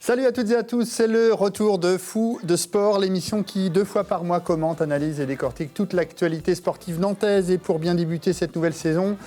Salut à toutes et à tous, c'est le retour de Fou de Sport, l'émission qui 2 fois par mois commente, analyse et décortique toute l'actualité sportive nantaise. Et pour bien débuter cette nouvelle saison,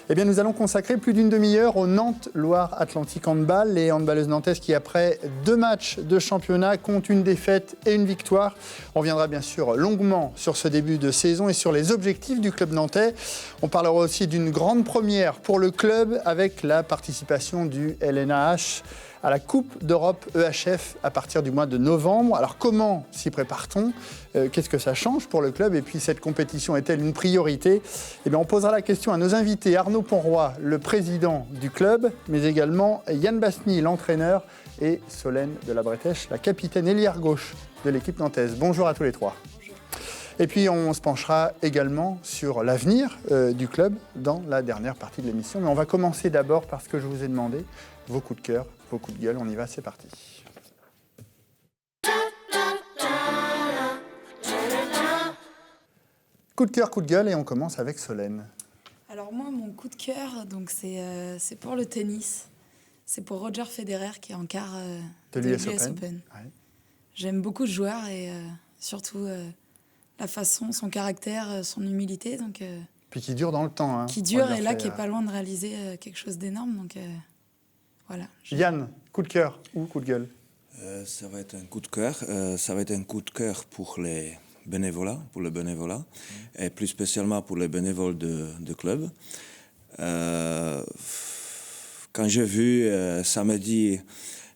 nous allons consacrer plus d'une demi-heure au Nantes-Loire-Atlantique Handball. Les handballeuses nantaises qui, après 2 matchs de championnat, comptent une défaite et une victoire. On reviendra bien sûr longuement sur ce début de saison et sur les objectifs du club nantais. On parlera aussi d'une grande première pour le club avec la participation du LNAH à la Coupe d'Europe EHF à partir du mois de novembre. Alors comment s'y prépare-t-on ? Qu'est-ce que ça change pour le club ? Et puis cette compétition est-elle une priorité ? On posera la question à nos invités, Arnaud Ponroy, le président du club, mais également Yann Basny, l'entraîneur, et Solène de la Bretèche, la capitaine ailière gauche de l'équipe nantaise. Bonjour à tous les trois. Et puis on se penchera également sur l'avenir du club dans la dernière partie de l'émission. Mais on va commencer d'abord par ce que je vous ai demandé, vos coups de cœur, vos coups de gueule. On y va, c'est parti. Coup de cœur, coup de gueule, et on commence avec Solène. Alors moi, mon coup de cœur, donc c'est pour le tennis. C'est pour Roger Federer qui est en quart de l'US Open. Ouais. J'aime beaucoup le joueur et surtout la façon, son caractère, son humilité. Donc, puis qui dure dans le temps. Qui dure et là qui est pas loin de réaliser quelque chose d'énorme. Donc voilà. Yann, coup de cœur ou coup de gueule ? Ça va être un coup de cœur. Ça va être un coup de cœur pour le bénévolat, et plus spécialement pour les bénévoles de club. Quand j'ai vu samedi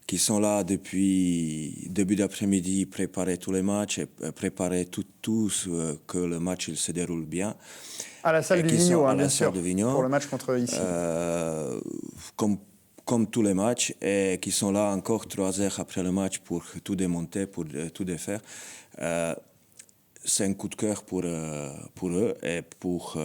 qu'ils sont là depuis début d'après-midi, préparer tous les matchs et préparer tout que le match il se déroule bien. À la salle du Vigneault, bien sûr, pour le match contre ici. Comme tous les matchs, et qui sont là encore 3 heures après le match pour tout démonter, pour tout défaire. C'est un coup de cœur pour eux et pour...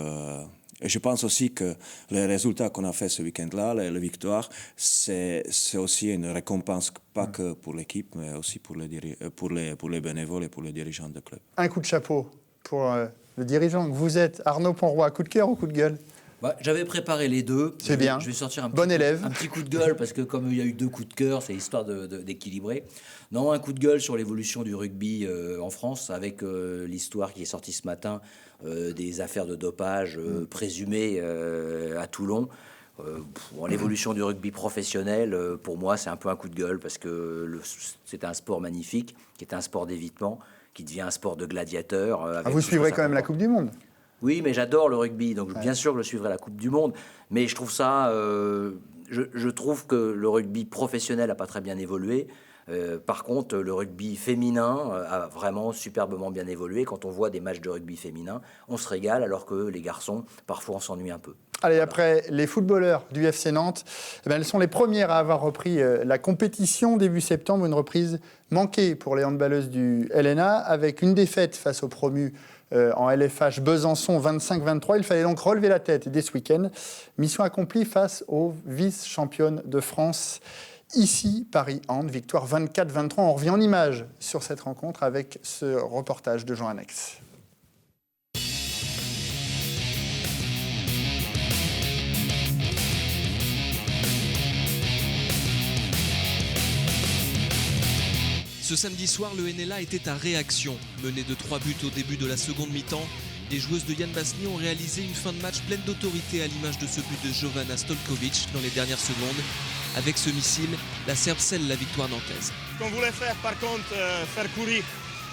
Et je pense aussi que les résultats qu'on a fait ce week-end-là, la victoire, c'est aussi une récompense, pas que pour l'équipe, mais aussi pour les bénévoles et pour les dirigeants de club. Un coup de chapeau pour le dirigeant que vous êtes, Arnaud Ponroy. Coup de cœur ou coup de gueule ? J'avais préparé les deux. C'est bien. Je vais sortir un petit coup de gueule parce que comme il y a eu 2 coups de cœur, c'est histoire d'équilibrer. Non, un coup de gueule sur l'évolution du rugby en France avec l'histoire qui est sortie ce matin des affaires de dopage présumées à Toulon. L'évolution du rugby professionnel, pour moi, c'est un peu un coup de gueule parce que c'est un sport magnifique, qui est un sport d'évitement, qui devient un sport de gladiateur. Vous suivrez quand même la Coupe du Monde ? Oui, mais j'adore le rugby, donc bien sûr que je suivrai la Coupe du Monde. Mais je trouve ça, je trouve que le rugby professionnel n'a pas très bien évolué. Par contre, le rugby féminin a vraiment superbement bien évolué. Quand on voit des matchs de rugby féminin, on se régale, alors que les garçons, parfois, on s'ennuie un peu. Allez, après les footballeurs du FC Nantes, elles sont les premières à avoir repris la compétition début septembre. Une reprise manquée pour les handballeuses du LNA, avec une défaite face aux promus en LFH Besançon 25-23. Il fallait donc relever la tête dès ce week-end. Mission accomplie face aux vice-championnes de France. Ici, Paris Hand, victoire 24-23. On revient en images sur cette rencontre avec ce reportage de Jean Annex. Ce samedi soir, le NLA était à réaction. Mené de 3 buts au début de la seconde mi-temps, les joueuses de Yann Basny ont réalisé une fin de match pleine d'autorité à l'image de ce but de Jovana Stojkovic dans les dernières secondes. Avec ce missile, la Serbe scelle la victoire nantaise. Ce qu'on voulait faire, par contre, faire courir,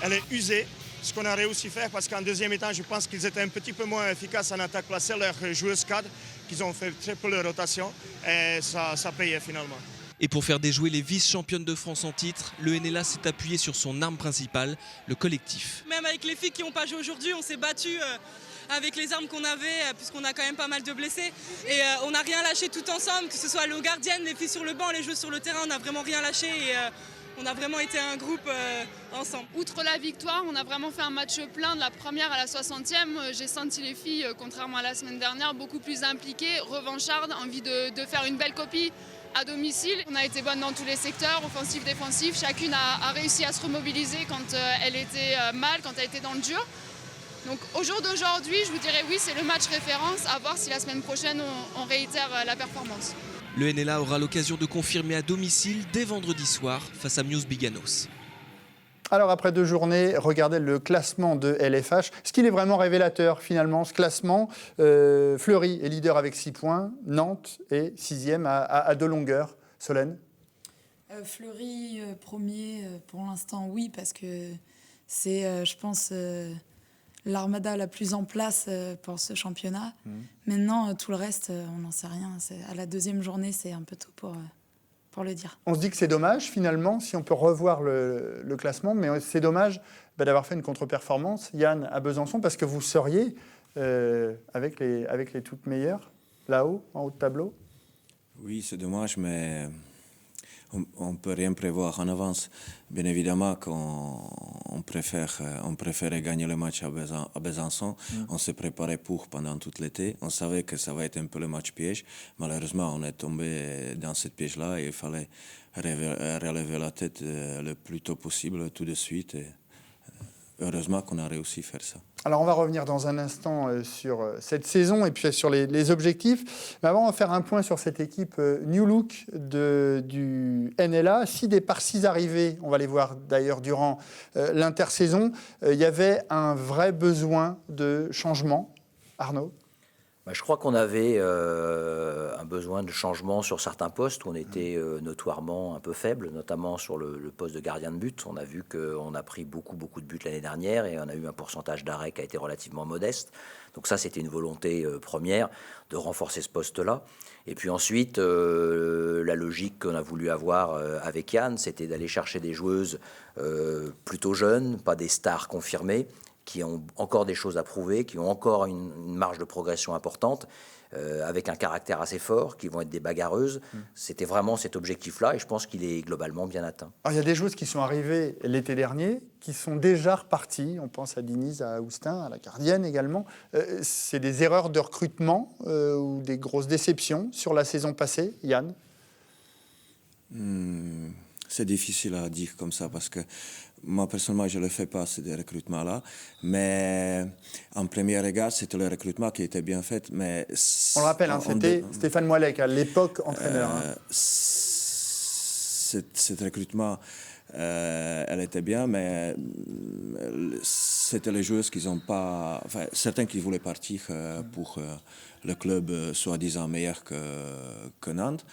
elle est usée. Ce qu'on a réussi à faire, parce qu'en deuxième mi-temps, je pense qu'ils étaient un petit peu moins efficaces en attaque placée, leurs joueuses cadres, qu'ils ont fait très peu de rotation, et ça payait finalement. Et pour faire déjouer les vice-championnes de France en titre, le NLA s'est appuyé sur son arme principale, le collectif. Même avec les filles qui n'ont pas joué aujourd'hui, on s'est battus avec les armes qu'on avait, puisqu'on a quand même pas mal de blessés. Et on n'a rien lâché tout ensemble, que ce soit nos gardiennes, les filles sur le banc, les joueuses sur le terrain, on n'a vraiment rien lâché. Et on a vraiment été un groupe ensemble. Outre la victoire, on a vraiment fait un match plein de la première à la 60e. J'ai senti les filles, contrairement à la semaine dernière, beaucoup plus impliquées, revanchardes, envie de faire une belle copie à domicile. On a été bonnes dans tous les secteurs, offensif, défensif. Chacune a réussi à se remobiliser quand elle était mal, quand elle était dans le dur. Donc au jour d'aujourd'hui, je vous dirais oui, c'est le match référence, à voir si la semaine prochaine on réitère la performance. Le NLA aura l'occasion de confirmer à domicile dès vendredi soir face à Muse Biganos. Alors après 2 journées, regardez le classement de LFH. Ce qu'il est vraiment révélateur finalement, ce classement. Fleury est leader avec 6 points, Nantes est 6e à 2 longueurs. Solène ? Fleury premier pour l'instant, oui, parce que c'est, je pense, l'armada la plus en place pour ce championnat. Maintenant, tout le reste, on n'en sait rien. À la 2e journée, c'est un peu tôt pour le dire. On se dit que c'est dommage, finalement, si on peut revoir le classement, mais c'est dommage d'avoir fait une contre-performance, Yann, à Besançon, parce que vous seriez avec les toutes meilleures, là-haut, en haut de tableau. Oui, c'est dommage, mais on ne peut rien prévoir en avance. Bien évidemment qu'on préférait gagner le match à Besançon. On s'est préparé pour pendant tout l'été. On savait que ça va être un peu le match piège. Malheureusement, on est tombé dans cette piège-là et il fallait relever la tête le plus tôt possible, tout de suite. Et heureusement qu'on a réussi à faire ça. Alors, on va revenir dans un instant sur cette saison et puis sur les objectifs. Mais avant, on va faire un point sur cette équipe New Look du NLA. 6 départs, 6 arrivées. On va les voir d'ailleurs durant l'intersaison. Il y avait un vrai besoin de changement. Arnaud ? Je crois qu'on avait un besoin de changement sur certains postes où on était notoirement un peu faible, notamment sur le poste de gardien de but. On a vu qu'on a pris beaucoup de buts l'année dernière et on a eu un pourcentage d'arrêt qui a été relativement modeste. Donc ça, c'était une volonté première de renforcer ce poste-là. Et puis ensuite, la logique qu'on a voulu avoir avec Yann, c'était d'aller chercher des joueuses plutôt jeunes, pas des stars confirmées, qui ont encore des choses à prouver, qui ont encore une marge de progression importante, avec un caractère assez fort, qui vont être des bagarreuses. C'était vraiment cet objectif-là, et je pense qu'il est globalement bien atteint. Alors, il y a des joueuses qui sont arrivées l'été dernier, qui sont déjà reparties. On pense à Denise, à Aoustin, à la gardienne également. C'est des erreurs de recrutement ou des grosses déceptions sur la saison passée, Yann ? C'est difficile à dire comme ça, parce que moi, personnellement, je ne le fais pas, ces recrutements-là. Mais en premier regard, c'était le recrutement qui était bien fait. Mais on le rappelle, c'était Stéphane Moilec, à l'époque entraîneur. Cet recrutement, elle était bien, mais c'était les joueuses qui n'ont pas... Enfin, certains qui voulaient partir pour le club soi-disant meilleur que Nantes.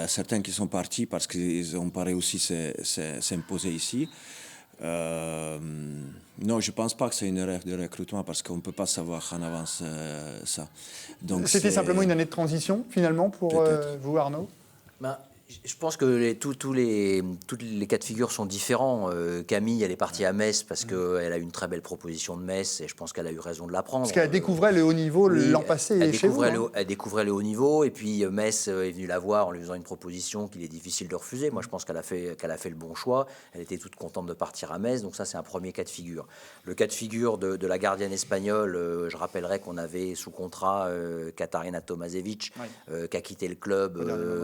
Certains qui sont partis parce qu'ils n'ont pas réussi à s'imposer ici. Non, je ne pense pas que c'est une erreur de recrutement parce qu'on ne peut pas savoir en avance ça. Donc c'était simplement une année de transition, finalement, pour vous, Arnaud ? Je pense que tous les cas de figure sont différents. Camille, elle est partie à Metz parce qu'elle a eu une très belle proposition de Metz et je pense qu'elle a eu raison de la prendre. Parce qu'elle découvrait le haut niveau l'an passé chez vous. Elle découvrait le haut niveau et puis Metz est venue la voir en lui faisant une proposition qu'il est difficile de refuser. Moi, je pense qu'elle a fait le bon choix. Elle était toute contente de partir à Metz, donc ça, c'est un premier cas de figure. Le cas de figure de la gardienne espagnole, je rappellerai qu'on avait sous contrat Katarina Tomasevic qui a quitté le club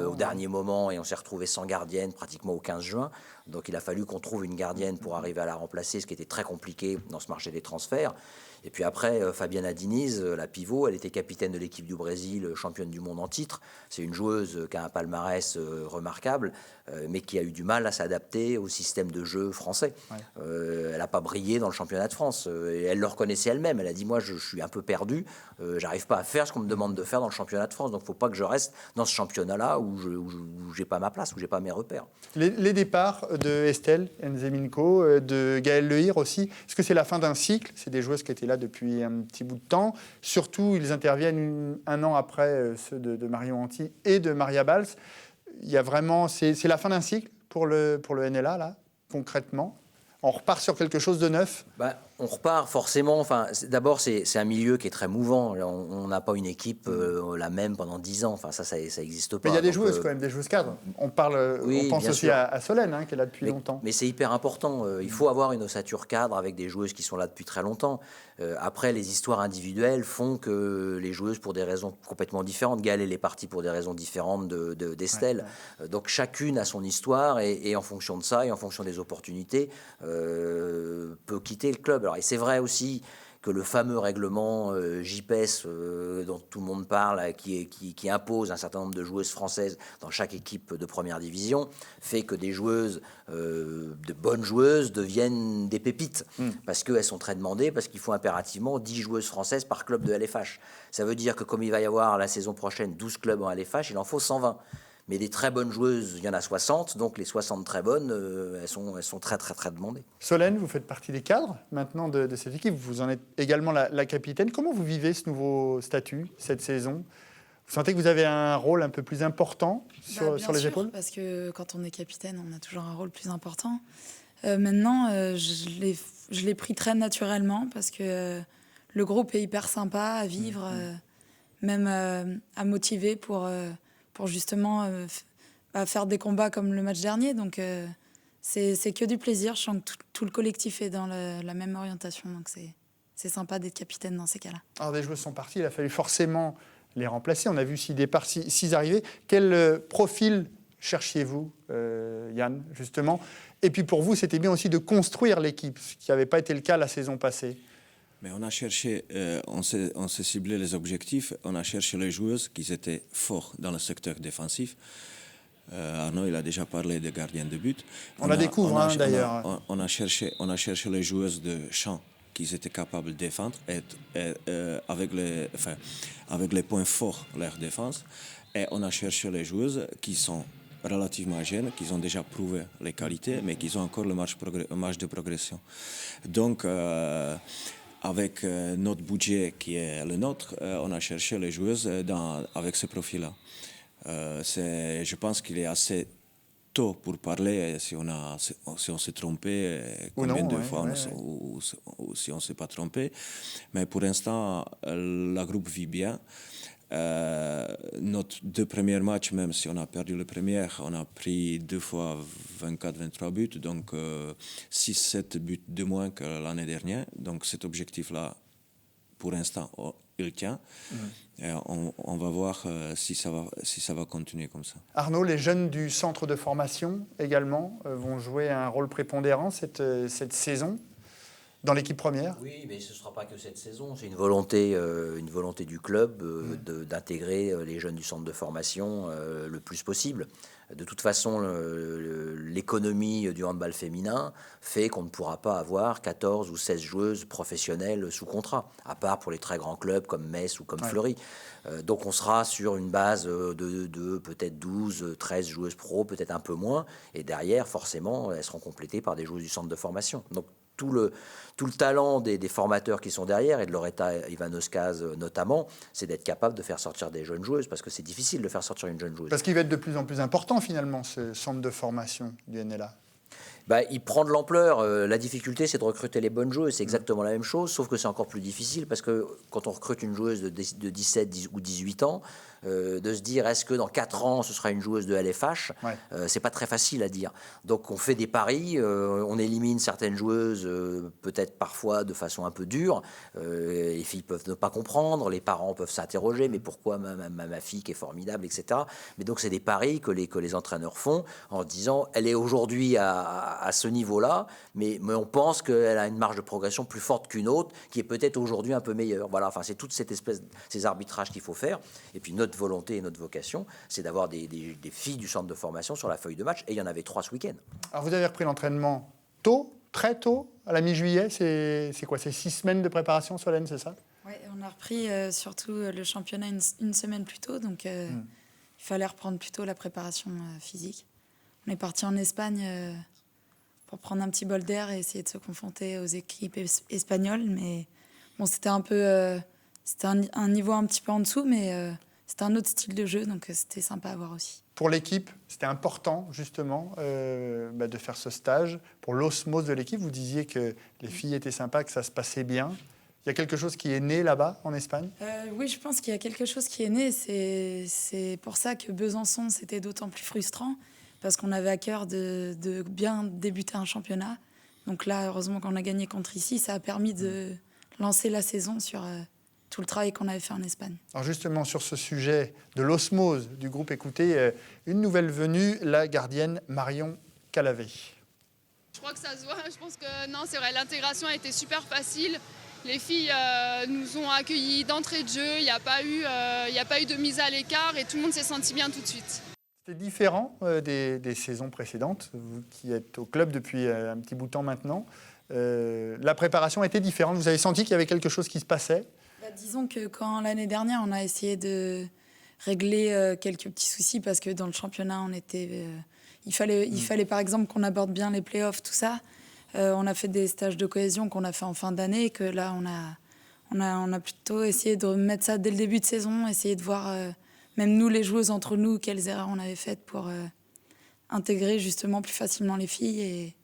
au dernier moment. Et on s'est retrouvé sans gardienne pratiquement au 15 juin. Donc il a fallu qu'on trouve une gardienne pour arriver à la remplacer, ce qui était très compliqué dans ce marché des transferts. Et puis après, Fabiana Diniz, la pivot, elle était capitaine de l'équipe du Brésil, championne du monde en titre. C'est une joueuse qui a un palmarès remarquable, mais qui a eu du mal à s'adapter au système de jeu français. Elle n'a pas brillé dans le championnat de France. Et elle le reconnaissait elle-même. Elle a dit, moi, je suis un peu perdue. J'arrive pas à faire ce qu'on me demande de faire dans le championnat de France. Donc il ne faut pas que je reste dans ce championnat-là où je n'ai pas ma place, où je n'ai pas mes repères. Les départs de Estelle Nzeminko, de Gaëlle Lehir aussi, est-ce que c'est la fin d'un cycle ? C'est des joueuses qui étaient là depuis un petit bout de temps. Surtout, ils interviennent un an après ceux de Marion Anti et de Maria Bals. Il y a vraiment, c'est la fin d'un cycle pour le NLA, là, concrètement. On repart sur quelque chose de neuf. On repart forcément. Enfin, d'abord, c'est un milieu qui est très mouvant. On n'a pas une équipe la même pendant 10 ans. Enfin, ça n'existe pas. Mais il y a des joueuses quand même, des joueuses cadres. On pense aussi à Solène, qui est là depuis longtemps. Mais c'est hyper important. Il faut avoir une ossature cadre avec des joueuses qui sont là depuis très longtemps. Après, les histoires individuelles font que les joueuses, pour des raisons complètement différentes, Gaëlle, elle est partie pour des raisons différentes d'Estelle. Donc chacune a son histoire et en fonction de ça et en fonction des opportunités, peut quitter le club. Alors, et c'est vrai aussi que le fameux règlement JPES dont tout le monde parle, qui impose un certain nombre de joueuses françaises dans chaque équipe de première division, fait que des joueuses, de bonnes joueuses, deviennent des pépites, parce qu'elles sont très demandées, parce qu'il faut impérativement 10 joueuses françaises par club de LFH. Ça veut dire que comme il va y avoir la saison prochaine 12 clubs en LFH, il en faut 120. Mais des très bonnes joueuses, il y en a 60, donc les 60 très bonnes, elles sont très, très, très demandées. Solène, vous faites partie des cadres maintenant de cette équipe. Vous en êtes également la capitaine. Comment vous vivez ce nouveau statut, cette saison ? Vous sentez que vous avez un rôle un peu plus important sur les épaules ? Parce que quand on est capitaine, on a toujours un rôle plus important. Maintenant, je l'ai pris très naturellement parce que le groupe est hyper sympa à vivre, même à motiver pour justement faire des combats comme le match dernier. Donc, c'est que du plaisir. Je sens que tout le collectif est dans la même orientation. Donc, c'est sympa d'être capitaine dans ces cas-là. Alors, des joueurs sont partis. Il a fallu forcément les remplacer. On a vu 6 départs, 6 arrivées. Quel profil cherchiez-vous, Yann, justement ? Et puis, pour vous, c'était bien aussi de construire l'équipe, ce qui n'avait pas été le cas la saison passée. Mais on a cherché, on s'est ciblé les objectifs, on a cherché les joueuses qui étaient forts dans le secteur défensif. Arnaud, il a déjà parlé des gardiens de but. On la découvre, d'ailleurs. On a cherché les joueuses de champ qui étaient capables de défendre avec les points forts de leur défense. Et on a cherché les joueuses qui sont relativement jeunes, qui ont déjà prouvé les qualités, mais qui ont encore le marge de progression. Donc, avec notre budget qui est le nôtre, on a cherché les joueuses avec ce profil-là. Je pense qu'il est assez tôt pour parler si on s'est trompé, combien de fois ou si on ne s'est pas trompé. Mais pour l'instant, la groupe vit bien. Notre 2 premiers matchs, même si on a perdu le premier, on a pris 2 fois 24-23 buts, donc 6-7 buts de moins que l'année dernière. Donc cet objectif-là, pour l'instant, il tient. Et on va voir si ça va continuer comme ça. Arnaud, les jeunes du centre de formation également vont jouer un rôle prépondérant cette saison dans l'équipe première ? Oui, mais ce ne sera pas que cette saison. C'est une volonté du club d'intégrer les jeunes du centre de formation le plus possible. De toute façon, l'économie du handball féminin fait qu'on ne pourra pas avoir 14 ou 16 joueuses professionnelles sous contrat, à part pour les très grands clubs comme Metz ou comme Fleury. Donc on sera sur une base de peut-être 12, 13 joueuses pro, peut-être un peu moins. Et derrière, forcément, elles seront complétées par des joueuses du centre de formation. Donc tout le talent des formateurs qui sont derrière, et de Loretta Ivanoskaz notamment, c'est d'être capable de faire sortir des jeunes joueuses, parce que c'est difficile de faire sortir une jeune joueuse. Parce qu'il va être de plus en plus important, finalement, ce centre de formation du NLA. Il prend de l'ampleur. La difficulté, c'est de recruter les bonnes joueuses. C'est exactement la même chose, sauf que c'est encore plus difficile, parce que quand on recrute une joueuse de 17 ou 18 ans, de se dire est-ce que dans 4 ans ce sera une joueuse de LFH, c'est pas très facile à dire. Donc on fait des paris, on élimine certaines joueuses, peut-être parfois de façon un peu dure. Les filles peuvent ne pas comprendre, les parents peuvent s'interroger, mais pourquoi ma fille qui est formidable, etc. Mais donc c'est des paris que les entraîneurs font en se disant elle est aujourd'hui à ce niveau-là, mais on pense qu'elle a une marge de progression plus forte qu'une autre, qui est peut-être aujourd'hui un peu meilleure. Voilà, enfin c'est toute cette espèce, ces arbitrages qu'il faut faire. Et puis notre volonté et notre vocation, c'est d'avoir des filles du centre de formation sur la feuille de match, et il y en avait 3 ce week-end. Alors vous avez repris l'entraînement tôt, très tôt, à la mi-juillet. C'est quoi, c'est 6 semaines de préparation, Solène, c'est ça ? Oui, on a repris surtout le championnat une semaine plus tôt, donc il fallait reprendre plus tôt la préparation physique. On est parti en Espagne pour prendre un petit bol d'air et essayer de se confronter aux équipes espagnoles, mais bon, c'était un peu... C'était un niveau un petit peu en dessous, mais c'était un autre style de jeu, donc c'était sympa à voir aussi. Pour l'équipe, c'était important, justement, de faire ce stage. Pour l'osmose de l'équipe, vous disiez que les filles étaient sympas, que ça se passait bien. Il y a quelque chose qui est né là-bas, en Espagne ? Oui, je pense qu'il y a quelque chose qui est né. C'est pour ça que Besançon, c'était d'autant plus frustrant, parce qu'on avait à cœur de bien débuter un championnat. Donc là, heureusement qu'on a gagné contre ici, ça a permis de lancer la saison sur... tout le travail qu'on avait fait en Espagne. Alors justement, sur ce sujet de l'osmose du groupe, écoutez, une nouvelle venue, la gardienne Marion Calavé. Je crois que ça se voit. Je pense que non, c'est vrai, l'intégration a été super facile. Les filles nous ont accueillis d'entrée de jeu, il n'y a pas eu de mise à l'écart et tout le monde s'est senti bien tout de suite. C'était différent des saisons précédentes, vous qui êtes au club depuis un petit bout de temps maintenant. La préparation était différente, vous avez senti qu'il y avait quelque chose qui se passait? Disons que quand l'année dernière, on a essayé de régler quelques petits soucis parce que dans le championnat, il fallait par exemple qu'on aborde bien les playoffs, tout ça. On a fait des stages de cohésion qu'on a fait en fin d'année et que là, on a plutôt essayé de mettre ça dès le début de saison, essayer de voir, même nous, les joueuses entre nous, quelles erreurs on avait faites pour intégrer justement plus facilement les filles et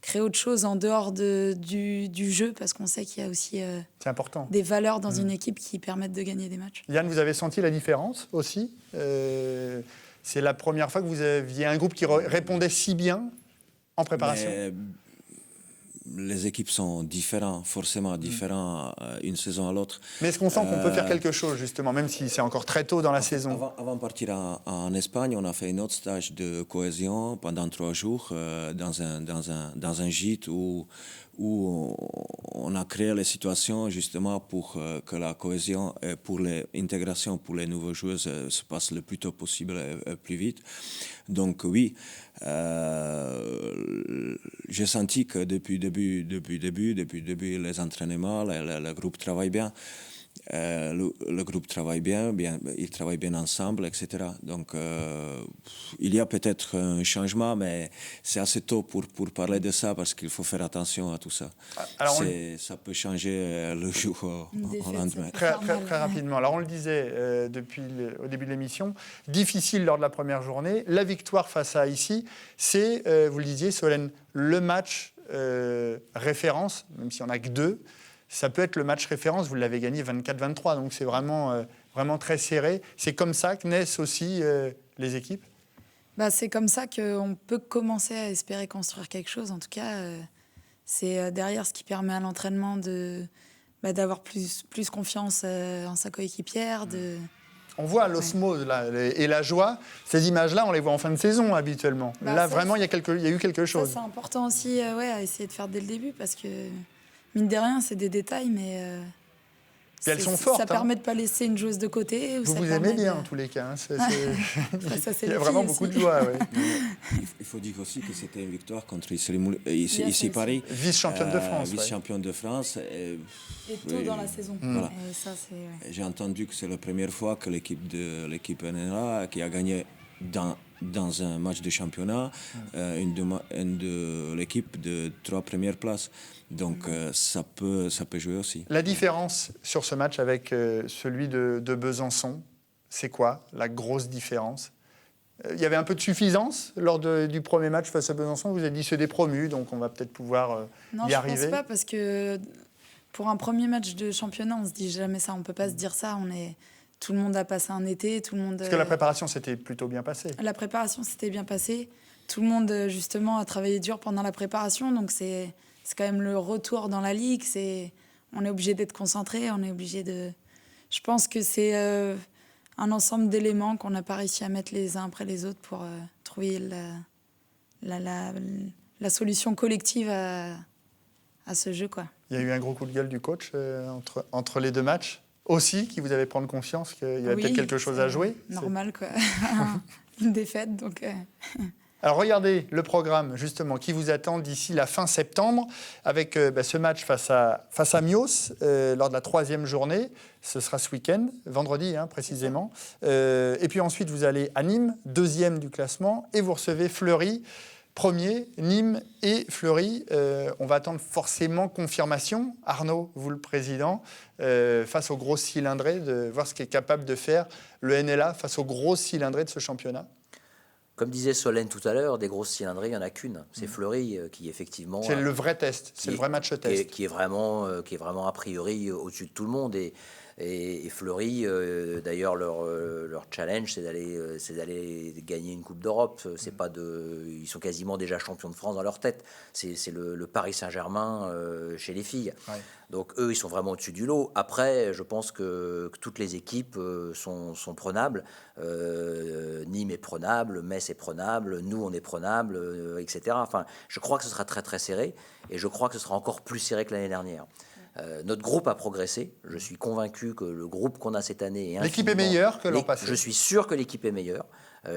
créer autre chose en dehors du jeu, parce qu'on sait qu'il y a aussi c'est important. Des valeurs dans une équipe qui permettent de gagner des matchs. Yann, vous avez senti la différence aussi? C'est la première fois que vous aviez un groupe qui répondait si bien en préparation? Les équipes sont forcément différentes une saison à l'autre. Mais est-ce qu'on sent qu'on peut faire quelque chose, justement, même si c'est encore très tôt dans la saison? Avant de partir en Espagne, on a fait un autre stage de cohésion pendant 3 jours dans un gîte où on a créé les situations justement pour que la cohésion et pour l'intégration pour les nouveaux joueurs se passe le plus tôt possible et plus vite. Donc oui, j'ai senti que depuis le début, les entraînements, le groupe travaille bien. Le groupe travaille bien, ils travaillent bien ensemble, etc. Donc, il y a peut-être un changement, mais c'est assez tôt pour parler de ça parce qu'il faut faire attention à tout ça. Alors ça peut changer le jour au lendemain. Très rapidement. Alors, on le disait au début de l'émission, difficile lors de la première journée. La victoire face à ici, c'est, vous le disiez, Solène, le match référence, même si on n'a que 2. Ça peut être le match référence, vous l'avez gagné 24-23, donc c'est vraiment très serré. C'est comme ça que naissent aussi les équipes? C'est comme ça qu'on peut commencer à espérer construire quelque chose. En tout cas, c'est derrière ce qui permet à l'entraînement d'avoir plus confiance en sa coéquipière. On voit l'osmose là, et la joie. Ces images-là, on les voit en fin de saison habituellement. Là, vraiment, il y a eu quelque chose. Ça, c'est important aussi à essayer de faire dès le début parce que... Mine de rien, c'est des détails, mais elles sont fortes. Ça permet de ne pas laisser une joueuse de côté. Vous aimez bien, en tous les cas. Il y a vraiment beaucoup de joie. Ouais. Il faut dire aussi que c'était une victoire contre ici Paris. Vice-championne de France. Vice-championne de France. Et tôt dans la saison. Voilà. Et ça, J'ai entendu que c'est la première fois que l'équipe NLA qui a gagné dans un match de championnat, une de l'équipe de 3 premières places. Donc ça peut jouer aussi. La différence sur ce match avec celui de Besançon, c'est quoi la grosse différence? Il y avait un peu de suffisance lors du premier match face à Besançon. Vous avez dit c'est des promus, donc on va peut-être pouvoir y arriver. Non, je pense pas, parce que pour un premier match de championnat, on se dit jamais ça. On peut pas se dire ça. Tout le monde a passé un été, tout le monde... Parce que la préparation s'était plutôt bien passée. La préparation s'était bien passée. Tout le monde, justement, a travaillé dur pendant la préparation. Donc, c'est quand même le retour dans la Ligue. On est obligé d'être concentré, on est obligé de... Je pense que c'est un ensemble d'éléments qu'on n'a pas réussi à mettre les uns après les autres pour trouver la solution collective à ce jeu, quoi. Il y a eu un gros coup de gueule du coach entre les 2 matchs aussi, qui vous avait prendre conscience qu'il y avait peut-être quelque chose à jouer. Normal, quoi. Une défaite, donc... Alors regardez le programme justement qui vous attend d'ici la fin septembre avec ce match face à Mios lors de la 3e journée. Ce sera ce week-end, vendredi précisément. Et puis ensuite vous allez à Nîmes, 2e du classement, et vous recevez Fleury, 1er, Nîmes et Fleury. On va attendre forcément confirmation, Arnaud, vous le président, face aux grosses cylindrées, de voir ce qu'est capable de faire le NLA face aux grosses cylindrées de ce championnat. Comme disait Solène tout à l'heure, des grosses cylindrées, il n'y en a qu'une. C'est Fleury qui, effectivement... C'est le vrai test, c'est le vrai match test. Qui est vraiment a priori au-dessus de tout le monde. Et Fleury, d'ailleurs, leur challenge, c'est d'aller gagner une Coupe d'Europe. Ils sont quasiment déjà champions de France dans leur tête. C'est le Paris Saint-Germain chez les filles. Ouais. Donc eux, ils sont vraiment au-dessus du lot. Après, je pense que toutes les équipes sont prenables. Nîmes est prenable, Metz est prenable, nous, on est prenable, etc. Enfin, je crois que ce sera très, très serré. Et je crois que ce sera encore plus serré que l'année dernière. Notre groupe a progressé. Je suis convaincu que le groupe qu'on a cette année est L'équipe est meilleure que l'an passé. Je suis sûr que l'équipe est meilleure.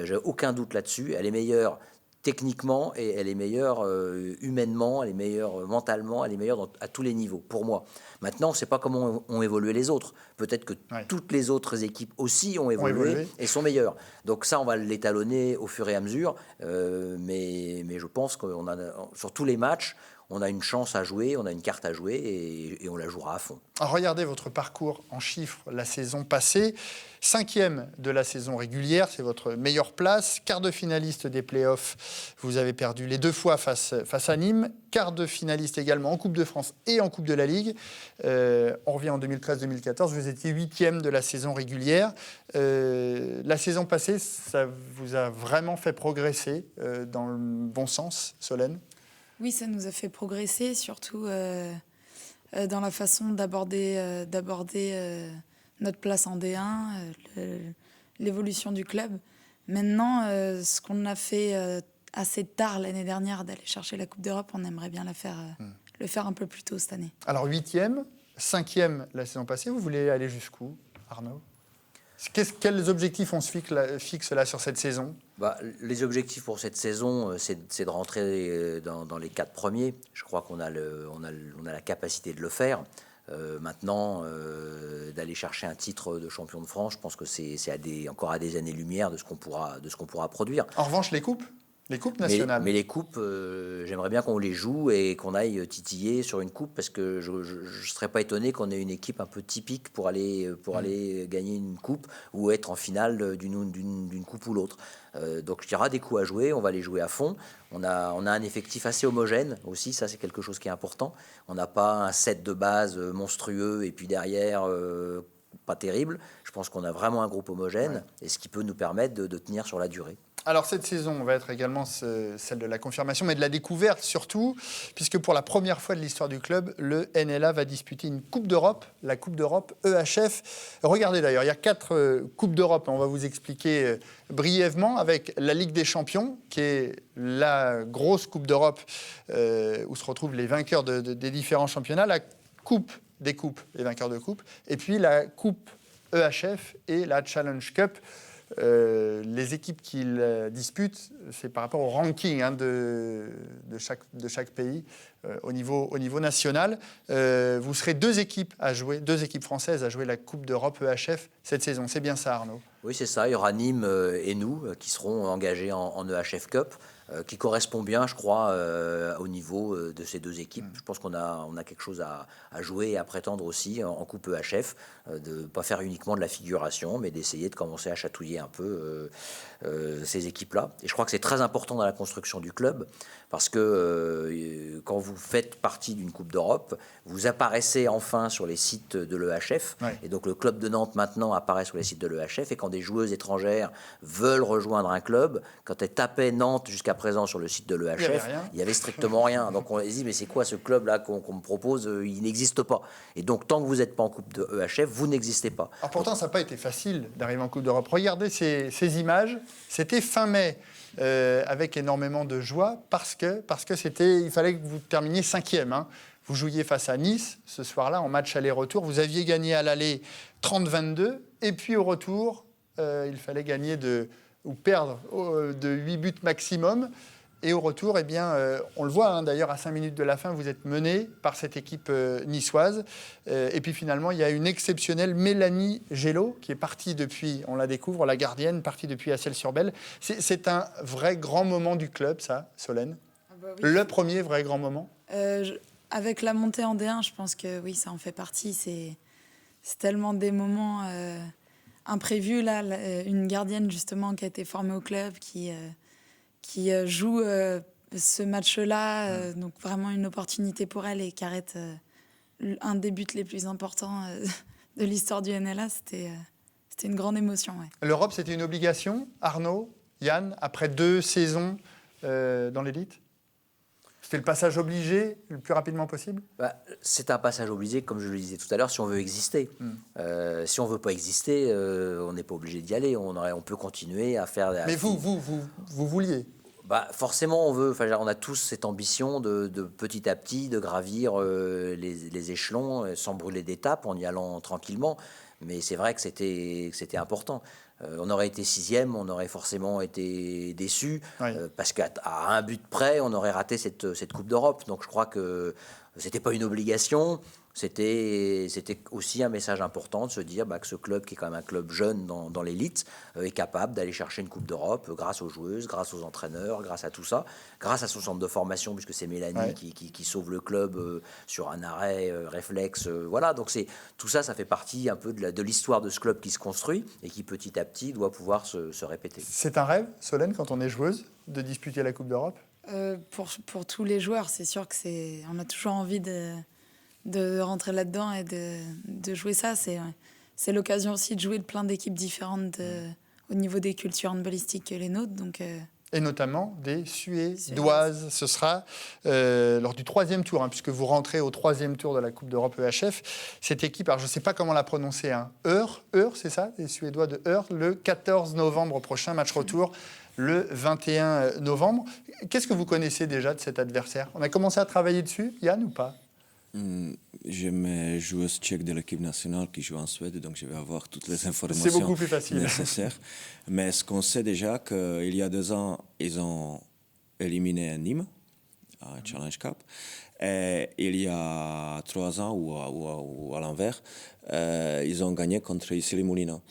J'ai aucun doute là-dessus. Elle est meilleure techniquement et elle est meilleure humainement, elle est meilleure mentalement, elle est meilleure à tous les niveaux, pour moi. Maintenant, on ne sait pas comment ont évolué les autres. Peut-être que toutes les autres équipes aussi ont évolué et sont meilleures. Donc ça, on va l'étalonner au fur et à mesure. Mais je pense que sur tous les matchs, on a une chance à jouer, on a une carte à jouer et on la jouera à fond. Alors, regardez votre parcours en chiffres la saison passée. 5e de la saison régulière, c'est votre meilleure place. Quart de finaliste des playoffs, vous avez perdu les 2 fois face à Nîmes. Quart de finaliste également en Coupe de France et en Coupe de la Ligue. On revient en 2013-2014, vous étiez 8e de la saison régulière. La saison passée, ça vous a vraiment fait progresser dans le bon sens, Solène ? Oui, ça nous a fait progresser, surtout dans la façon d'aborder notre place en D1, l'évolution du club. Maintenant, ce qu'on a fait assez tard l'année dernière, d'aller chercher la Coupe d'Europe, on aimerait bien le faire un peu plus tôt cette année. Alors 8e, 5e la saison passée, vous voulez aller jusqu'où, Arnaud ? Quels objectifs on se fixe là sur cette saison ? Les objectifs pour cette saison, c'est de rentrer dans les 4 premiers. Je crois qu'on a la capacité de le faire. Maintenant, d'aller chercher un titre de champion de France, je pense que c'est encore à des années-lumière de ce qu'on pourra produire. En revanche, les coupes nationales. Mais les coupes, j'aimerais bien qu'on les joue et qu'on aille titiller sur une coupe, parce que je ne serais pas étonné qu'on ait une équipe un peu typique pour aller gagner une coupe ou être en finale d'une coupe ou l'autre. Donc il y aura des coups à jouer, on va les jouer à fond. On a un effectif assez homogène aussi, ça c'est quelque chose qui est important. On n'a pas un set de base monstrueux et puis derrière pas terrible. Je pense qu'on a vraiment un groupe homogène et ce qui peut nous permettre de tenir sur la durée. Alors cette saison va être également celle de la confirmation, mais de la découverte surtout, puisque pour la première fois de l'histoire du club, le NLA va disputer une Coupe d'Europe, la Coupe d'Europe EHF. Regardez d'ailleurs, il y a 4 Coupes d'Europe, on va vous expliquer brièvement, avec la Ligue des Champions, qui est la grosse Coupe d'Europe où se retrouvent les vainqueurs des différents championnats, la Coupe des Coupes, les vainqueurs de Coupe, et puis la Coupe EHF et la Challenge Cup. Les équipes qu'ils disputent, c'est par rapport au ranking de chaque pays au niveau national. Vous serez 2 équipes françaises à jouer la Coupe d'Europe EHF cette saison. C'est bien ça, Arnaud ? Oui, c'est ça. Il y aura Nîmes et nous qui seront engagés en EHF Cup, qui correspond bien, je crois, au niveau de ces 2 équipes. Je pense qu'on a quelque chose à jouer et à prétendre aussi en Coupe EHF, de ne pas faire uniquement de la figuration, mais d'essayer de commencer à chatouiller un peu ces équipes-là. Et je crois que c'est très important dans la construction du club, parce que quand vous faites partie d'une Coupe d'Europe, vous apparaissez enfin sur les sites de l'EHF. Et donc le club de Nantes maintenant apparaît sur les sites de l'EHF. Et quand des joueuses étrangères veulent rejoindre un club, quand elles tapaient Nantes jusqu'à présent sur le site de l'EHF, il n'y avait strictement rien. Donc on se dit, mais c'est quoi ce club-là qu'on me propose ? Il n'existe pas. Et donc tant que vous n'êtes pas en Coupe de EHF, vous n'existez pas. Alors pourtant, ça n'a pas été facile d'arriver en Coupe d'Europe. Regardez ces images. C'était fin mai, avec énormément de joie, parce que il fallait que vous terminiez 5e. Vous jouiez face à Nice ce soir-là en match aller-retour. Vous aviez gagné à l'aller 30-22, et puis au retour, il fallait gagner ou perdre de 8 buts maximum. Et au retour, on le voit d'ailleurs à 5 minutes de la fin, vous êtes mené par cette équipe niçoise. Et puis finalement, il y a une exceptionnelle Mélanie Gelot qui est partie depuis, on la découvre, la gardienne, partie depuis Assel-sur-Belle. C'est un vrai grand moment du club, ça, Solène ? Oui. Le premier vrai grand moment ? Avec la montée en D1, je pense que oui, ça en fait partie. C'est tellement des moments imprévus. Là, une gardienne justement qui a été formée au club, qui joue ce match-là, donc vraiment une opportunité pour elle, et qui arrête un des buts les plus importants de l'histoire du NLA. C'était une grande émotion. Ouais. L'Europe, c'était une obligation, Arnaud, Yann, après 2 saisons dans l'élite ? C'était le passage obligé le plus rapidement possible ? C'est un passage obligé, comme je le disais tout à l'heure, si on veut exister. Si on ne veut pas exister, on n'est pas obligé d'y aller. On peut continuer à faire... Mais vous vouliez ? Forcément, on a tous cette ambition de petit à petit de gravir les échelons sans brûler d'étapes, en y allant tranquillement. Mais c'est vrai que c'était important. On aurait été 6e, on aurait forcément été déçu, parce qu'à un but près, on aurait raté cette Coupe d'Europe. Donc je crois que c'était pas une obligation. C'était aussi un message important de se dire que ce club, qui est quand même un club jeune dans l'élite, est capable d'aller chercher une Coupe d'Europe grâce aux joueuses, grâce aux entraîneurs, grâce à tout ça, grâce à son centre de formation, puisque c'est Mélanie qui sauve le club sur un arrêt réflexe. Voilà, donc tout ça, ça fait partie un peu de l'histoire de ce club qui se construit et qui petit à petit doit pouvoir se répéter. C'est un rêve, Solène, quand on est joueuse, de disputer la Coupe d'Europe ? Pour tous les joueurs, c'est sûr que on a toujours envie de rentrer là-dedans et de jouer ça. C'est l'occasion aussi de jouer de plein d'équipes différentes au niveau des cultures handballistiques que les nôtres. Donc, et notamment des Suédoises. Ce sera lors du 3e tour, puisque vous rentrez au 3e tour de la Coupe d'Europe EHF. Cette équipe, alors je ne sais pas comment la prononcer, Eur, c'est ça, les Suédois de Eur, le 14 novembre prochain, match retour le 21 novembre. Qu'est-ce que vous connaissez déjà de cet adversaire ? On a commencé à travailler dessus, Yann, ou pas ? J'ai mes joueuses tchèques de l'équipe nationale qui jouent en Suède, donc je vais avoir toutes les informations beaucoup plus facile. Nécessaires. Mais ce qu'on sait déjà, qu'il y a 2 ans, ils ont éliminé Nîmes à Challenge Cup. Et il y a 3 ans, ou à l'envers, ils ont gagné contre Issy Moulineau,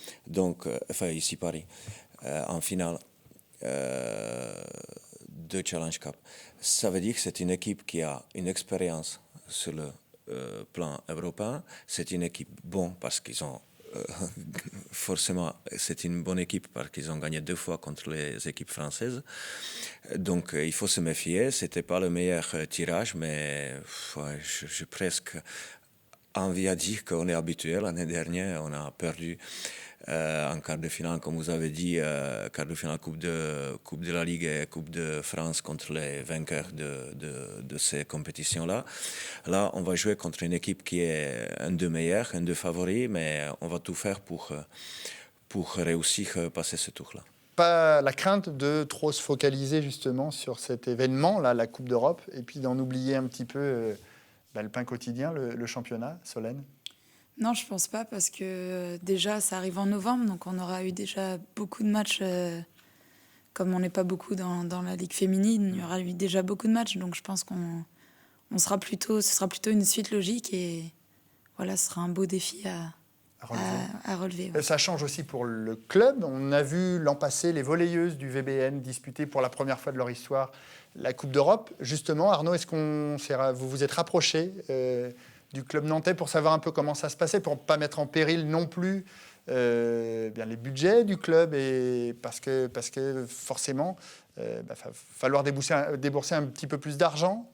ici Paris, en finale de Challenge Cup. Ça veut dire que c'est une équipe qui a une expérience sur le plan européen. C'est une équipe bonne parce qu'ils ont forcément, c'est une bonne équipe parce qu'ils ont gagné 2 fois contre les équipes françaises. Donc il faut se méfier. C'était pas le meilleur tirage, mais j'ai presque envie à dire qu'on est habitué. L'année dernière, on a perdu en quart de finale, comme vous avez dit, quart de finale Coupe de la Ligue et Coupe de France contre les vainqueurs de ces compétitions-là. Là, on va jouer contre une équipe qui est un des meilleurs, un des favoris, mais on va tout faire pour réussir à passer ce tour-là. Pas la crainte de trop se focaliser justement sur cet événement-là, la Coupe d'Europe, et puis d'en oublier un petit peu le pain quotidien, le championnat, Solène ? Non, je ne pense pas, parce que déjà, ça arrive en novembre, donc on aura eu déjà beaucoup de matchs. Comme on n'est pas beaucoup dans la Ligue féminine, il y aura eu déjà beaucoup de matchs, donc je pense ce sera plutôt une suite logique, et voilà, ce sera un beau défi à relever. Ça change aussi pour le club. On a vu l'an passé les volleyeuses du VBN disputer pour la première fois de leur histoire la Coupe d'Europe. Justement, Arnaud, vous vous êtes rapproché du club nantais pour savoir un peu comment ça se passait, pour ne pas mettre en péril non plus les budgets du club, et parce que forcément, va falloir débourser un petit peu plus d'argent.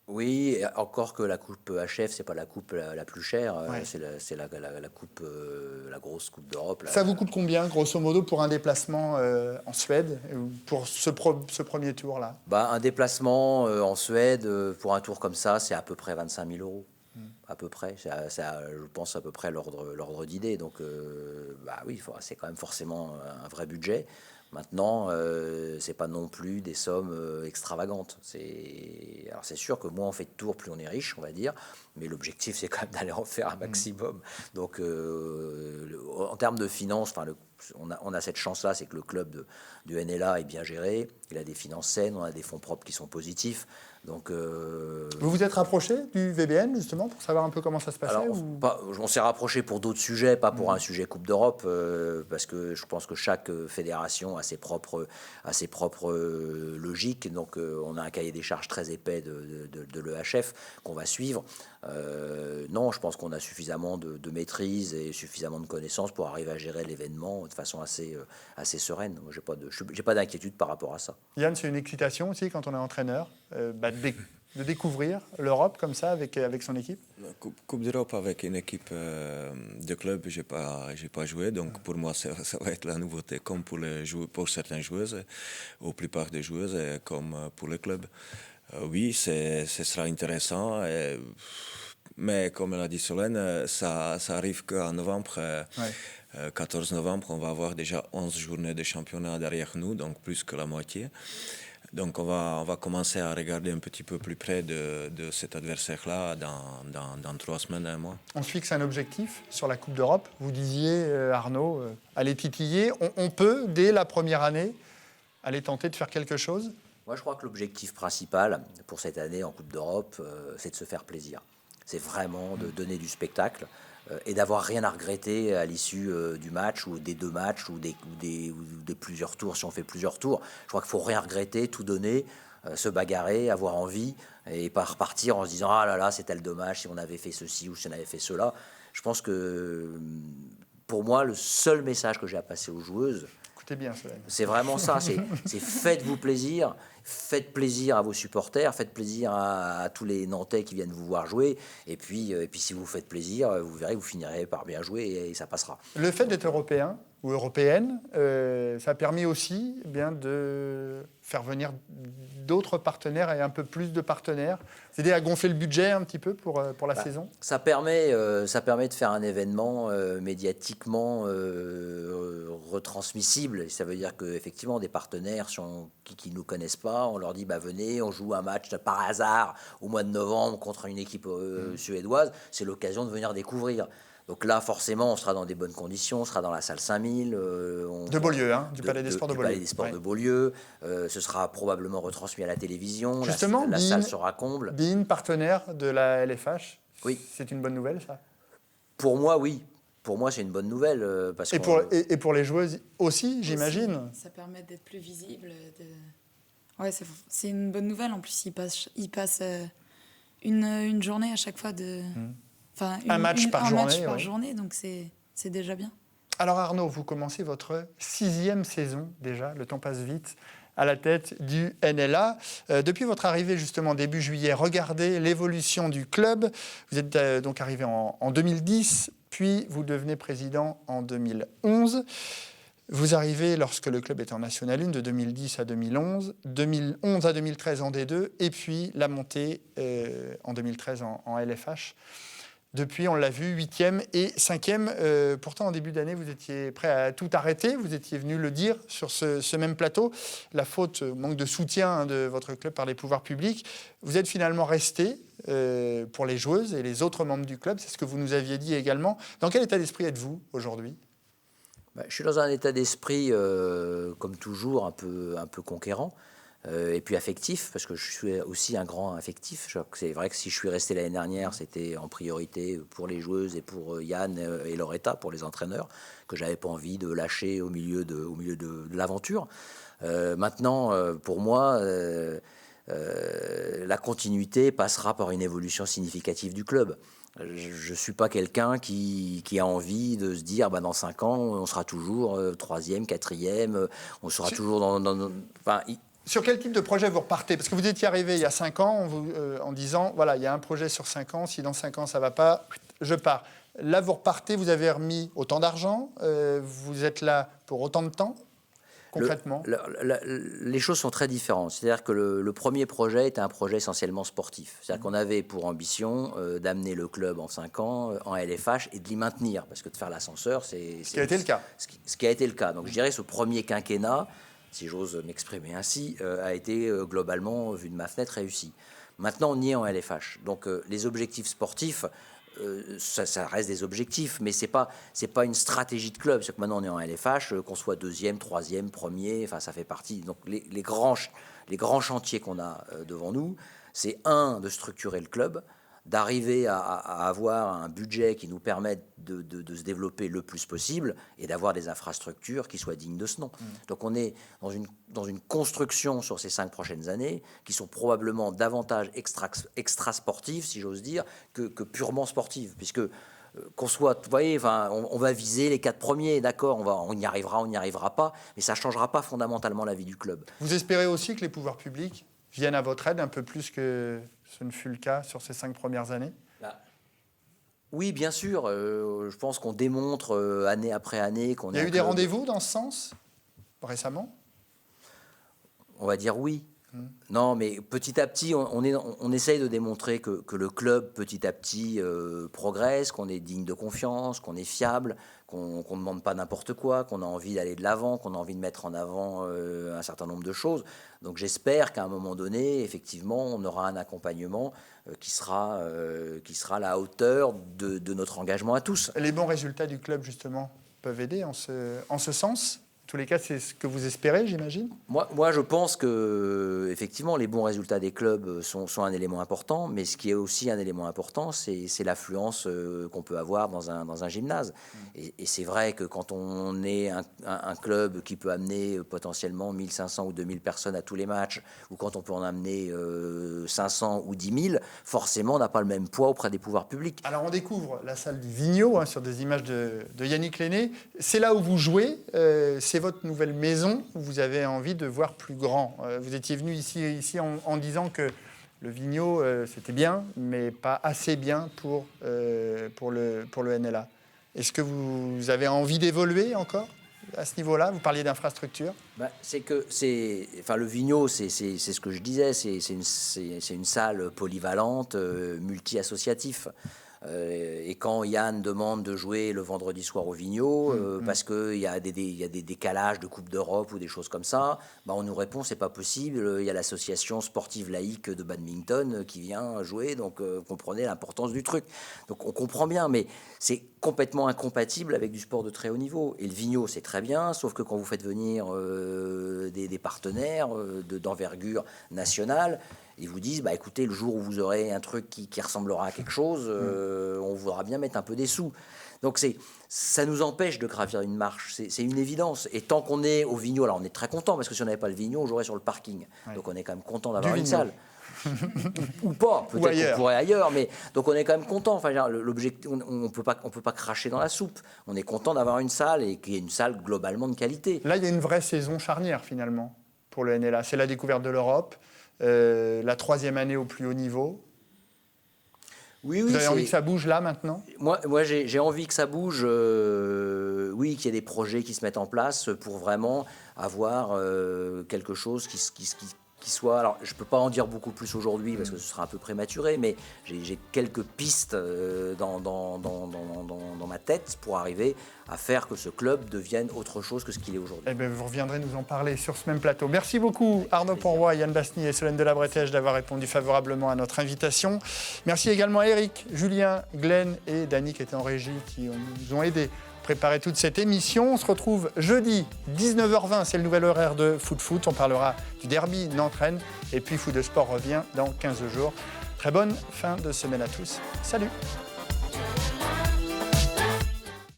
Oui, encore que la coupe HF, c'est pas la coupe la plus chère, c'est la coupe, la grosse coupe d'Europe. Ça vous coûte combien, grosso modo, pour un déplacement en Suède, pour ce premier tour-là ? Un déplacement en Suède, pour un tour comme ça, c'est à peu près 25 000 euros. À peu près, je pense à peu près l'ordre d'idée. Donc, oui, c'est quand même forcément un vrai budget. Maintenant, c'est pas non plus des sommes extravagantes. Alors c'est sûr que moins on fait de tours, plus on est riche, on va dire. Mais l'objectif, c'est quand même d'aller en faire un maximum. Donc, en termes de finances, on a cette chance-là, c'est que le club du NLA est bien géré. Il a des finances saines, on a des fonds propres qui sont positifs. Donc, vous vous êtes rapproché du VBN, justement, pour savoir un peu comment ça se passait ? Alors, on s'est rapproché pour d'autres sujets, pas pour un sujet Coupe d'Europe, parce que je pense que chaque fédération a ses propres logiques. Donc, on a un cahier des charges très épais de l'EHF qu'on va suivre. Non, je pense qu'on a suffisamment de maîtrise et suffisamment de connaissances pour arriver à gérer l'événement de façon assez sereine. Moi, j'ai pas d'inquiétude par rapport à ça. Yann, c'est une excitation aussi quand on est entraîneur de découvrir l'Europe comme ça avec son équipe. Coupe d'Europe avec une équipe de club, j'ai pas joué, donc pour moi ça va être la nouveauté, comme pour certaines joueuses, ou la plupart des joueuses, comme pour le club. Oui, ce sera intéressant. Mais comme l'a dit Solène, ça arrive qu'en novembre, 14 novembre, on va avoir déjà 11 journées de championnat derrière nous, donc plus que la moitié. Donc on va commencer à regarder un petit peu plus près de cet adversaire-là dans 3 semaines, 1 mois. On se fixe un objectif sur la Coupe d'Europe. Vous disiez, Arnaud, aller titiller. On peut, dès la première année, aller tenter de faire quelque chose ? Moi, je crois que l'objectif principal pour cette année en Coupe d'Europe, c'est de se faire plaisir. C'est vraiment de donner du spectacle et d'avoir rien à regretter à l'issue du match ou des 2 matchs ou des plusieurs tours, si on fait plusieurs tours. Je crois qu'il ne faut rien regretter, tout donner, se bagarrer, avoir envie et pas repartir en se disant « Ah là là, c'est tel dommage si on avait fait ceci ou si on avait fait cela ». Je pense que pour moi, le seul message que j'ai à passer aux joueuses, bien, c'est vraiment ça, c'est faites-vous plaisir, faites plaisir à vos supporters, faites plaisir à tous les Nantais qui viennent vous voir jouer, et puis si vous faites plaisir, vous verrez que vous finirez par bien jouer et ça passera. Le fait d'être européen ou européenne, ça a permis aussi de faire venir d'autres partenaires et un peu plus de partenaires, c'est-à-dire à gonfler le budget un petit peu pour la saison. Ça permet de faire un événement médiatiquement retransmissible. Ça veut dire qu'effectivement, des partenaires qui ne nous connaissent pas, on leur dit venez, on joue un match par hasard au mois de novembre contre une équipe suédoise. C'est l'occasion de venir découvrir. Donc là, forcément, on sera dans des bonnes conditions, on sera dans la salle 5000. De Beaulieu, du Palais des Sports de Beaulieu. Palais des Sports de Beaulieu. Ce sera probablement retransmis à la télévision. Justement, la salle sera comble. BeIN, partenaire de la LFH. Oui. C'est une bonne nouvelle, ça ? Pour moi, oui. Pour moi, c'est une bonne nouvelle. Parce et pour les joueuses aussi, j'imagine. Ça permet d'être plus visible. Ouais, c'est une bonne nouvelle. En plus, ils passent une journée à chaque fois de... un match par journée, donc c'est déjà bien. Alors Arnaud, vous commencez votre 6e saison déjà, le temps passe vite, à la tête du NLA. Depuis votre arrivée justement début juillet, regardez l'évolution du club. Vous êtes donc arrivé en 2010, puis vous devenez président en 2011. Vous arrivez lorsque le club était en National 1 de 2010 à 2011, 2011 à 2013 en D2, et puis la montée en 2013 en LFH. Depuis, on l'a vu, 8e et 5e. Pourtant, en début d'année, vous étiez prêt à tout arrêter. Vous étiez venu le dire sur ce même plateau. La faute, manque de soutien de votre club par les pouvoirs publics. Vous êtes finalement resté pour les joueuses et les autres membres du club. C'est ce que vous nous aviez dit également. Dans quel état d'esprit êtes-vous aujourd'hui ? Je suis dans un état d'esprit, comme toujours, un peu conquérant. Et puis affectif, parce que je suis aussi un grand affectif. C'est vrai que si je suis resté l'année dernière, c'était en priorité pour les joueuses et pour Yann et Loretta, pour les entraîneurs, que j'avais pas envie de lâcher au milieu de l'aventure. Maintenant, pour moi, la continuité passera par une évolution significative du club. Je ne suis pas quelqu'un qui a envie de se dire dans 5 ans, on sera toujours 3e, 4e, on sera toujours dans Sur quel type de projet vous repartez ? Parce que vous étiez arrivé il y a 5 ans en disant, voilà, il y a un projet sur 5 ans, si dans 5 ans ça ne va pas, je pars. Là, vous repartez, vous avez remis autant d'argent, vous êtes là pour autant de temps, concrètement ? Les choses sont très différentes. C'est-à-dire que le premier projet était un projet essentiellement sportif. C'est-à-dire qu'on avait pour ambition d'amener le club en 5 ans en LFH et de l'y maintenir. Parce que de faire l'ascenseur, c'est... Ce qui a été le cas. Ce qui a été le cas. Donc je dirais ce premier quinquennat, si j'ose m'exprimer ainsi, a été globalement, vu de ma fenêtre, réussi. Maintenant, on y est en LFH. Donc, les objectifs sportifs, ça reste des objectifs, mais c'est pas une stratégie de club. C'est que maintenant, on est en LFH, qu'on soit 2e, 3e, 1er, ça fait partie. Donc, les grands chantiers qu'on a devant nous, c'est de structurer le club, d'arriver à avoir un budget qui nous permette de se développer le plus possible et d'avoir des infrastructures qui soient dignes de ce nom. Donc on est dans une construction sur ces 5 prochaines années qui sont probablement davantage extra-sportives, si j'ose dire, que purement sportives, puisque qu'on soit, vous voyez, on va viser les 4 premiers, d'accord, on y arrivera, on n'y arrivera pas, mais ça ne changera pas fondamentalement la vie du club. Vous espérez aussi que les pouvoirs publics viennent à votre aide un peu plus que ce ne fut le cas sur ces 5 premières années ? Oui, bien sûr. Je pense qu'on démontre année après année qu'on... Il y a eu des rendez-vous dans ce sens récemment ? On va dire oui. Non, mais petit à petit, on essaye de démontrer que le club, petit à petit, progresse, qu'on est digne de confiance, qu'on est fiable, qu'on ne demande pas n'importe quoi, qu'on a envie d'aller de l'avant, qu'on a envie de mettre en avant un certain nombre de choses. Donc j'espère qu'à un moment donné, effectivement, on aura un accompagnement qui sera à la hauteur de notre engagement à tous. Les bons résultats du club, justement, peuvent aider en ce sens ? En tous les cas, c'est ce que vous espérez, j'imagine ? Moi, je pense que effectivement, les bons résultats des clubs sont un élément important, mais ce qui est aussi un élément important, c'est l'affluence qu'on peut avoir dans un gymnase. Et c'est vrai que quand on est un club qui peut amener potentiellement 1500 ou 2000 personnes à tous les matchs, ou quand on peut en amener 500 ou 10 000, forcément, on n'a pas le même poids auprès des pouvoirs publics. Alors, on découvre la salle du Vigneault, sur des images de Yannick Lenné. C'est là où vous jouez, c'est votre nouvelle maison, vous avez envie de voir plus grand. Vous étiez venu ici en disant que le Vigneault, c'était bien, mais pas assez bien pour le NLA. Est-ce que vous avez envie d'évoluer encore à ce niveau-là ? Vous parliez d'infrastructure. Le Vigneault, c'est ce que je disais, c'est une salle polyvalente, multi-associatif. Et quand Yann demande de jouer le vendredi soir au Vigneault, parce qu'il y a des décalages de Coupe d'Europe ou des choses comme ça, on nous répond c'est pas possible, il y a l'association sportive laïque de badminton qui vient jouer, donc comprenez l'importance du truc. Donc on comprend bien, mais c'est complètement incompatible avec du sport de très haut niveau. Et le Vigneault, c'est très bien, sauf que quand vous faites venir des partenaires d'envergure nationale, ils vous disent, écoutez, le jour où vous aurez un truc qui ressemblera à quelque chose, on voudra bien mettre un peu des sous. Donc ça nous empêche de gravir une marche, c'est une évidence. Et tant qu'on est au Vigneault, alors on est très content, parce que si on n'avait pas le Vigneault, on jouerait sur le parking. Ouais. Donc on est quand même content d'avoir une salle. Ou pas, peut-être qu'on pourrait ailleurs, mais donc on est quand même content. Enfin, l'objectif, on peut pas cracher dans la soupe. On est content d'avoir une salle et qu'il y ait une salle globalement de qualité. Là, il y a une vraie saison charnière finalement pour le NLA. C'est la découverte de l'Europe. La 3e année au plus haut niveau. Oui, vous avez envie que ça bouge là maintenant ? Moi j'ai envie que ça bouge, qu'il y ait des projets qui se mettent en place pour vraiment avoir quelque chose qui soit... Alors je ne peux pas en dire beaucoup plus aujourd'hui parce que ce sera un peu prématuré, mais j'ai quelques pistes dans ma tête pour arriver à faire que ce club devienne autre chose que ce qu'il est aujourd'hui. Vous reviendrez nous en parler sur ce même plateau. Merci beaucoup Arnaud Ponroy, Yann Basny et Solène Delabretèche d'avoir répondu favorablement à notre invitation. Merci également à Eric, Julien, Glenn et Dany qui étaient en régie, qui nous ont aidés à préparer toute cette émission. On se retrouve jeudi 19h20, c'est le nouvel horaire de Foot. On parlera du derby Nantes-Rennes et puis Foot de Sport revient dans 15 jours. Très bonne fin de semaine à tous. Salut.